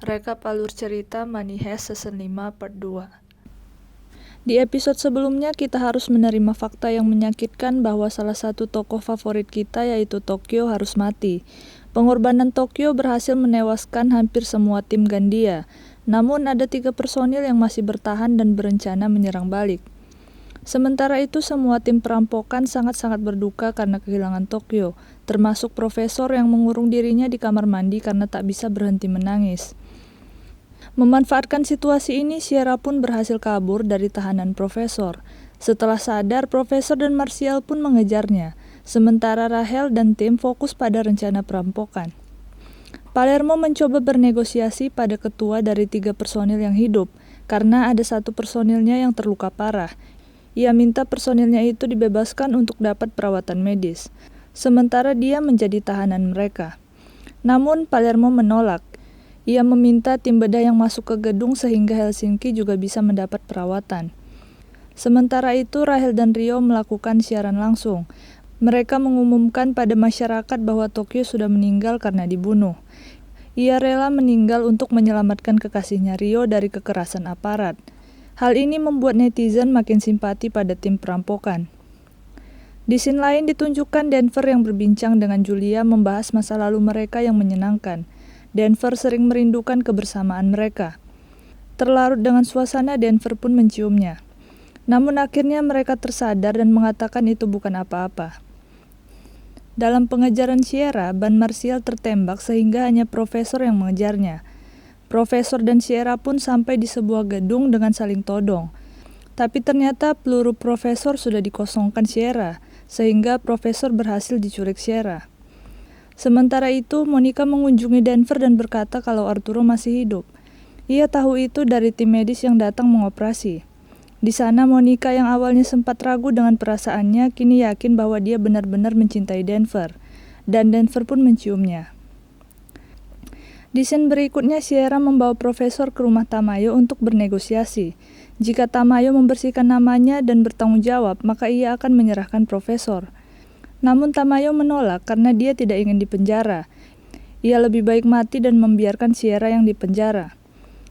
Rekap alur cerita Money Heist Season 5 Part 2. Di episode sebelumnya kita harus menerima fakta yang menyakitkan bahwa salah satu tokoh favorit kita yaitu Tokyo harus mati. Pengorbanan Tokyo berhasil menewaskan hampir semua tim Gandia. Namun ada 3 personil yang masih bertahan dan berencana menyerang balik. Sementara itu semua tim perampokan sangat-sangat berduka karena kehilangan Tokyo, termasuk profesor yang mengurung dirinya di kamar mandi karena tak bisa berhenti menangis. Memanfaatkan situasi ini, Sierra pun berhasil kabur dari tahanan profesor. Setelah sadar, profesor dan Martial pun mengejarnya, sementara Rahel dan tim fokus pada rencana perampokan. Palermo mencoba bernegosiasi pada ketua dari 3 personil yang hidup, karena ada 1 personilnya yang terluka parah. Ia minta personilnya itu dibebaskan untuk dapat perawatan medis, sementara dia menjadi tahanan mereka. Namun Palermo menolak. Ia meminta tim bedah yang masuk ke gedung sehingga Helsinki juga bisa mendapat perawatan. Sementara itu Rahel dan Rio melakukan siaran langsung. Mereka mengumumkan pada masyarakat bahwa Tokyo sudah meninggal karena dibunuh. Ia rela meninggal untuk menyelamatkan kekasihnya Rio dari kekerasan aparat. Hal ini membuat netizen makin simpati pada tim perampokan. Di scene lain ditunjukkan Denver yang berbincang dengan Julia membahas masa lalu mereka yang menyenangkan. Denver sering merindukan kebersamaan mereka. Terlarut dengan suasana, Denver pun menciumnya. Namun akhirnya mereka tersadar dan mengatakan itu bukan apa-apa. Dalam pengejaran Sierra, ban Martial tertembak sehingga hanya profesor yang mengejarnya. Profesor dan Sierra pun sampai di sebuah gedung dengan saling todong. Tapi ternyata peluru profesor sudah dikosongkan Sierra, sehingga profesor berhasil diculik Sierra. Sementara itu, Monica mengunjungi Denver dan berkata kalau Arturo masih hidup. Ia tahu itu dari tim medis yang datang mengoperasi. Di sana, Monica yang awalnya sempat ragu dengan perasaannya, kini yakin bahwa dia benar-benar mencintai Denver. Dan Denver pun menciumnya. Di scene berikutnya, Sierra membawa profesor ke rumah Tamayo untuk bernegosiasi. Jika Tamayo membersihkan namanya dan bertanggung jawab, maka ia akan menyerahkan profesor. Namun Tamayo menolak karena dia tidak ingin dipenjara. Ia lebih baik mati dan membiarkan Sierra yang dipenjara.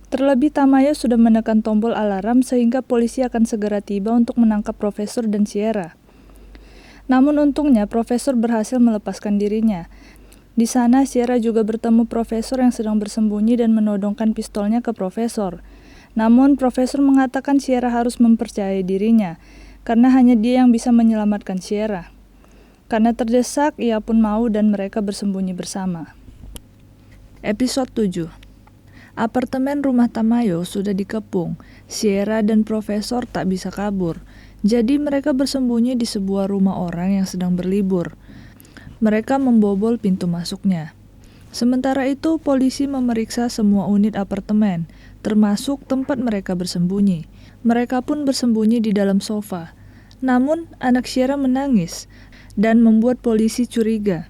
Terlebih Tamayo sudah menekan tombol alarm sehingga polisi akan segera tiba untuk menangkap profesor dan Sierra. Namun untungnya profesor berhasil melepaskan dirinya. Di sana Sierra juga bertemu profesor yang sedang bersembunyi dan menodongkan pistolnya ke profesor. Namun profesor mengatakan Sierra harus mempercayai dirinya, karena hanya dia yang bisa menyelamatkan Sierra. Karena terdesak, ia pun mau dan mereka bersembunyi bersama. Episode 7. Apartemen rumah Tamayo sudah dikepung. Sierra dan profesor tak bisa kabur. Jadi mereka bersembunyi di sebuah rumah orang yang sedang berlibur. Mereka membobol pintu masuknya. Sementara itu, polisi memeriksa semua unit apartemen, termasuk tempat mereka bersembunyi. Mereka pun bersembunyi di dalam sofa. Namun, anak Sierra menangis dan membuat polisi curiga.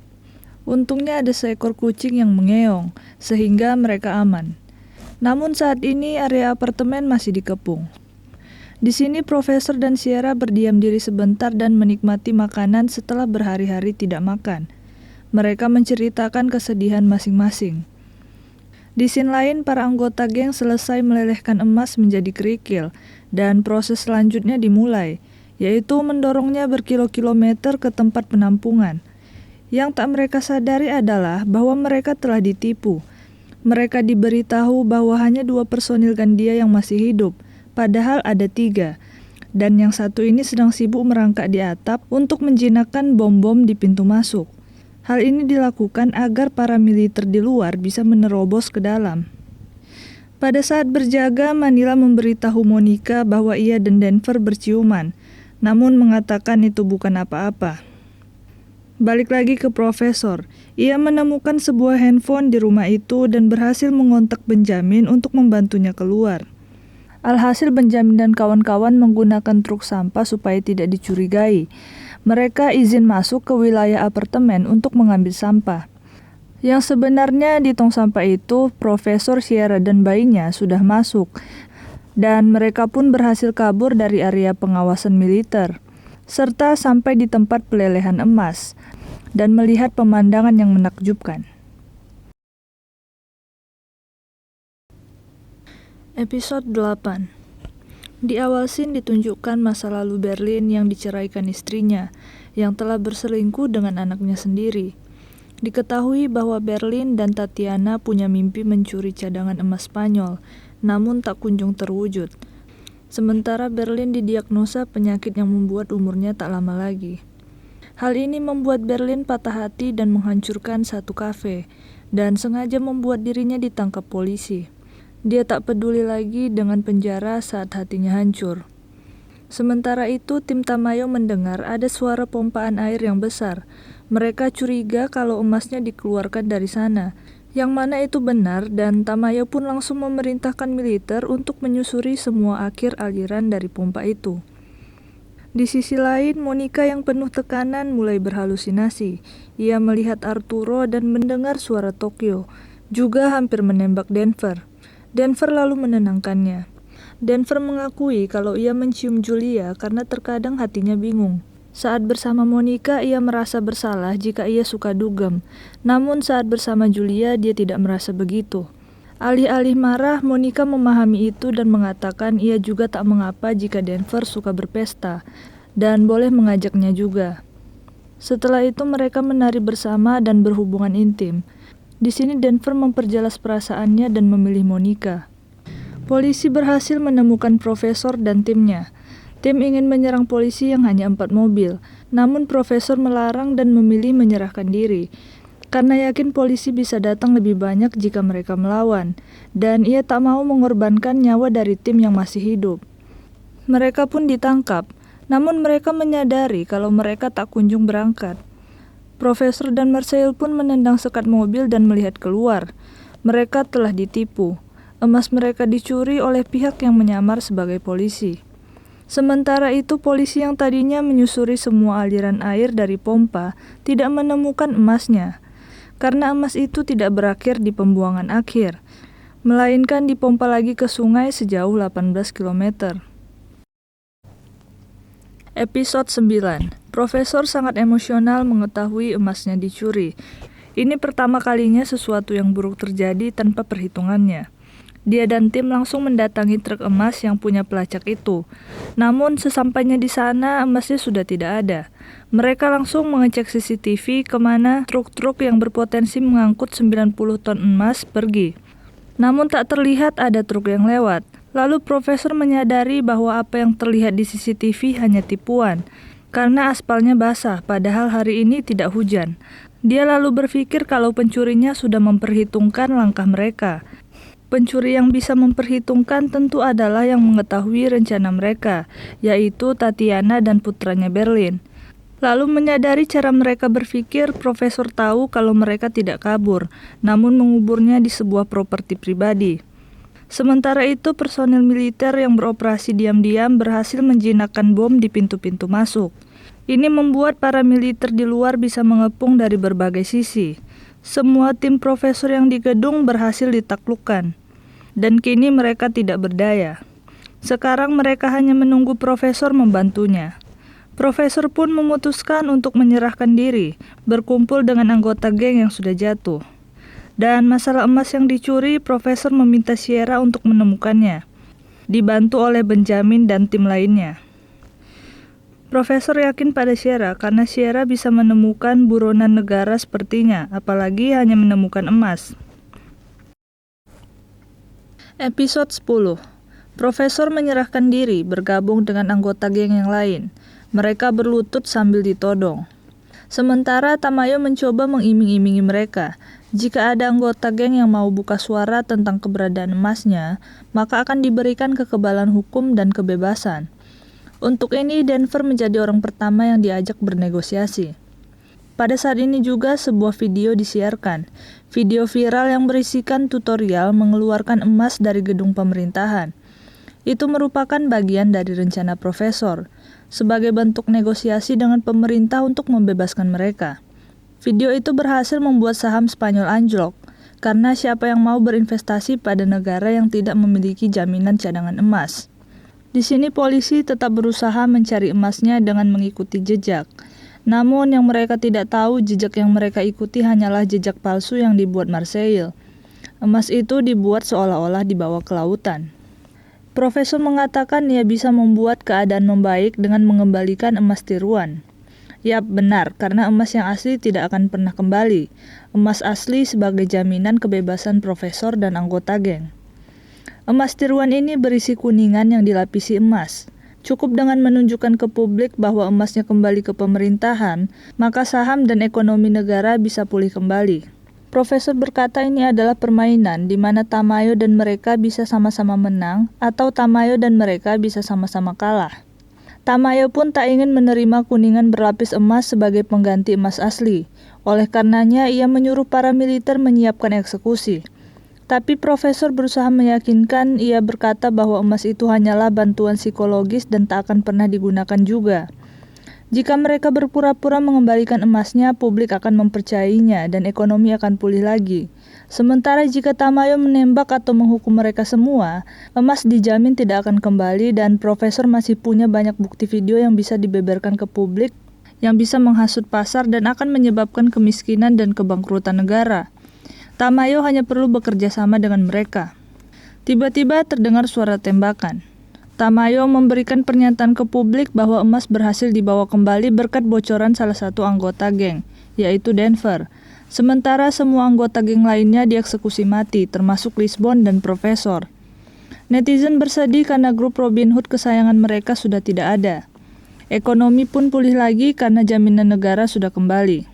Untungnya ada seekor kucing yang mengeong, sehingga mereka aman. Namun saat ini area apartemen masih dikepung. Di sini Profesor dan Sierra berdiam diri sebentar dan menikmati makanan setelah berhari-hari tidak makan. Mereka menceritakan kesedihan masing-masing. Di scene lain, para anggota geng selesai melelehkan emas menjadi kerikil, dan proses selanjutnya dimulai, yaitu mendorongnya berkilo-kilometer ke tempat penampungan. Yang tak mereka sadari adalah bahwa mereka telah ditipu. Mereka diberitahu bahwa hanya 2 personil Gandia yang masih hidup, padahal ada 3. Dan yang satu ini sedang sibuk merangkak di atap untuk menjinakkan bom-bom di pintu masuk. Hal ini dilakukan agar para militer di luar bisa menerobos ke dalam. Pada saat berjaga, Manila memberitahu Monica bahwa ia dan Denver berciuman, namun mengatakan itu bukan apa-apa. Balik lagi ke profesor, ia menemukan sebuah handphone di rumah itu dan berhasil mengontak Benjamin untuk membantunya keluar. Alhasil Benjamin dan kawan-kawan menggunakan truk sampah supaya tidak dicurigai. Mereka izin masuk ke wilayah apartemen untuk mengambil sampah. Yang sebenarnya di tong sampah itu, Profesor, Sierra dan bayinya sudah masuk. Dan mereka pun berhasil kabur dari area pengawasan militer, serta sampai di tempat pelelehan emas, dan melihat pemandangan yang menakjubkan. Episode 8. Di awal scene ditunjukkan masa lalu Berlin yang diceraikan istrinya, yang telah berselingkuh dengan anaknya sendiri. Diketahui bahwa Berlin dan Tatiana punya mimpi mencuri cadangan emas Spanyol, namun tak kunjung terwujud. Sementara Berlin didiagnosa penyakit yang membuat umurnya tak lama lagi. Hal ini membuat Berlin patah hati dan menghancurkan satu kafe, dan sengaja membuat dirinya ditangkap polisi. Dia tak peduli lagi dengan penjara saat hatinya hancur. Sementara itu, tim Tamayo mendengar ada suara pompaan air yang besar. Mereka curiga kalau emasnya dikeluarkan dari sana, yang mana itu benar, dan Tamayo pun langsung memerintahkan militer untuk menyusuri semua akhir aliran dari pompa itu. Di sisi lain, Monica yang penuh tekanan mulai berhalusinasi. Ia melihat Arturo dan mendengar suara Tokyo, juga hampir menembak Denver. Denver lalu menenangkannya. Denver mengakui kalau ia mencium Julia karena terkadang hatinya bingung. Saat bersama Monica, ia merasa bersalah jika ia suka dugem. Namun saat bersama Julia, dia tidak merasa begitu. Alih-alih marah, Monica memahami itu dan mengatakan ia juga tak mengapa jika Denver suka berpesta, dan boleh mengajaknya juga. Setelah itu mereka menari bersama dan berhubungan intim. Di sini Denver memperjelas perasaannya dan memilih Monica. Polisi berhasil menemukan profesor dan timnya. Tim ingin menyerang polisi yang hanya 4 mobil, namun profesor melarang dan memilih menyerahkan diri. Karena yakin polisi bisa datang lebih banyak jika mereka melawan, dan ia tak mau mengorbankan nyawa dari tim yang masih hidup. Mereka pun ditangkap, namun mereka menyadari kalau mereka tak kunjung berangkat. Profesor dan Marcel pun menendang sekat mobil dan melihat keluar. Mereka telah ditipu. Emas mereka dicuri oleh pihak yang menyamar sebagai polisi. Sementara itu, polisi yang tadinya menyusuri semua aliran air dari pompa tidak menemukan emasnya. Karena emas itu tidak berakhir di pembuangan akhir, melainkan dipompa lagi ke sungai sejauh 18 km. Episode 9. Profesor sangat emosional mengetahui emasnya dicuri. Ini pertama kalinya sesuatu yang buruk terjadi tanpa perhitungannya. Dia dan tim langsung mendatangi truk emas yang punya pelacak itu. Namun sesampainya di sana, emasnya sudah tidak ada. Mereka langsung mengecek CCTV kemana truk-truk yang berpotensi mengangkut 90 ton emas pergi. Namun tak terlihat ada truk yang lewat. Lalu profesor menyadari bahwa apa yang terlihat di CCTV hanya tipuan, karena aspalnya basah padahal hari ini tidak hujan. Dia lalu berpikir kalau pencurinya sudah memperhitungkan langkah mereka. Pencuri yang bisa memperhitungkan tentu adalah yang mengetahui rencana mereka, yaitu Tatiana dan putranya Berlin. Lalu menyadari cara mereka berpikir, profesor tahu kalau mereka tidak kabur, namun menguburnya di sebuah properti pribadi. Sementara itu, personil militer yang beroperasi diam-diam berhasil menjinakkan bom di pintu-pintu masuk. Ini membuat para militer di luar bisa mengepung dari berbagai sisi. Semua tim profesor yang di gedung berhasil ditaklukkan, dan kini mereka tidak berdaya. Sekarang mereka hanya menunggu profesor membantunya. Profesor pun memutuskan untuk menyerahkan diri, berkumpul dengan anggota geng yang sudah jatuh. Dan masalah emas yang dicuri, profesor meminta Sierra untuk menemukannya, dibantu oleh Benjamin dan tim lainnya. Profesor yakin pada Sierra karena Sierra bisa menemukan buronan negara sepertinya, apalagi hanya menemukan emas. Episode 10. Profesor menyerahkan diri bergabung dengan anggota geng yang lain. Mereka berlutut sambil ditodong. Sementara Tamayo mencoba mengiming-imingi mereka. Jika ada anggota geng yang mau buka suara tentang keberadaan emasnya, maka akan diberikan kekebalan hukum dan kebebasan. Untuk ini, Denver menjadi orang pertama yang diajak bernegosiasi. Pada saat ini juga sebuah video disiarkan. Video viral yang berisikan tutorial mengeluarkan emas dari gedung pemerintahan. Itu merupakan bagian dari rencana profesor, sebagai bentuk negosiasi dengan pemerintah untuk membebaskan mereka. Video itu berhasil membuat saham Spanyol anjlok, karena siapa yang mau berinvestasi pada negara yang tidak memiliki jaminan cadangan emas. Di sini polisi tetap berusaha mencari emasnya dengan mengikuti jejak. Namun yang mereka tidak tahu jejak yang mereka ikuti hanyalah jejak palsu yang dibuat Marseille. Emas itu dibuat seolah-olah dibawa ke lautan. Profesor mengatakan ia bisa membuat keadaan membaik dengan mengembalikan emas tiruan. Yap, benar, karena emas yang asli tidak akan pernah kembali. Emas asli sebagai jaminan kebebasan profesor dan anggota geng. Emas tiruan ini berisi kuningan yang dilapisi emas. Cukup dengan menunjukkan ke publik bahwa emasnya kembali ke pemerintahan, maka saham dan ekonomi negara bisa pulih kembali. Profesor berkata ini adalah permainan di mana Tamayo dan mereka bisa sama-sama menang atau Tamayo dan mereka bisa sama-sama kalah. Tamayo pun tak ingin menerima kuningan berlapis emas sebagai pengganti emas asli. Oleh karenanya ia menyuruh para militer menyiapkan eksekusi. Tapi profesor berusaha meyakinkan, ia berkata bahwa emas itu hanyalah bantuan psikologis dan tak akan pernah digunakan juga. Jika mereka berpura-pura mengembalikan emasnya, publik akan mempercayainya dan ekonomi akan pulih lagi. Sementara jika Tamayo menembak atau menghukum mereka semua, emas dijamin tidak akan kembali dan profesor masih punya banyak bukti video yang bisa dibeberkan ke publik yang bisa menghasut pasar dan akan menyebabkan kemiskinan dan kebangkrutan negara. Tamayo hanya perlu bekerja sama dengan mereka. Tiba-tiba terdengar suara tembakan. Tamayo memberikan pernyataan ke publik bahwa emas berhasil dibawa kembali berkat bocoran salah satu anggota geng, yaitu Denver. Sementara semua anggota geng lainnya dieksekusi mati, termasuk Lisbon dan Profesor. Netizen bersedih karena grup Robin Hood kesayangan mereka sudah tidak ada. Ekonomi pun pulih lagi karena jaminan negara sudah kembali.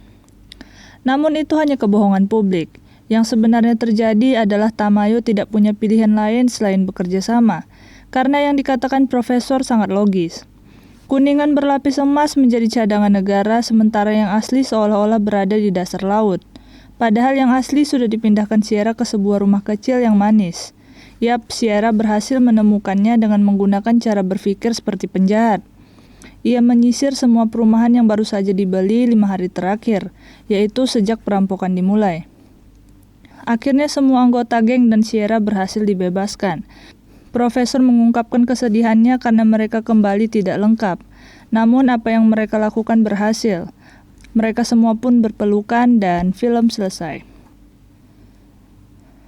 Namun itu hanya kebohongan publik. Yang sebenarnya terjadi adalah Tamayo tidak punya pilihan lain selain bekerja sama, karena yang dikatakan profesor sangat logis. Kuningan berlapis emas menjadi cadangan negara, sementara yang asli seolah-olah berada di dasar laut. Padahal yang asli sudah dipindahkan Sierra ke sebuah rumah kecil yang manis. Yap, Sierra berhasil menemukannya dengan menggunakan cara berpikir seperti penjahat. Ia menyisir semua perumahan yang baru saja dibeli 5 hari terakhir, yaitu sejak perampokan dimulai. Akhirnya semua anggota geng dan Sierra berhasil dibebaskan. Profesor mengungkapkan kesedihannya karena mereka kembali tidak lengkap. Namun apa yang mereka lakukan berhasil. Mereka semua pun berpelukan dan film selesai.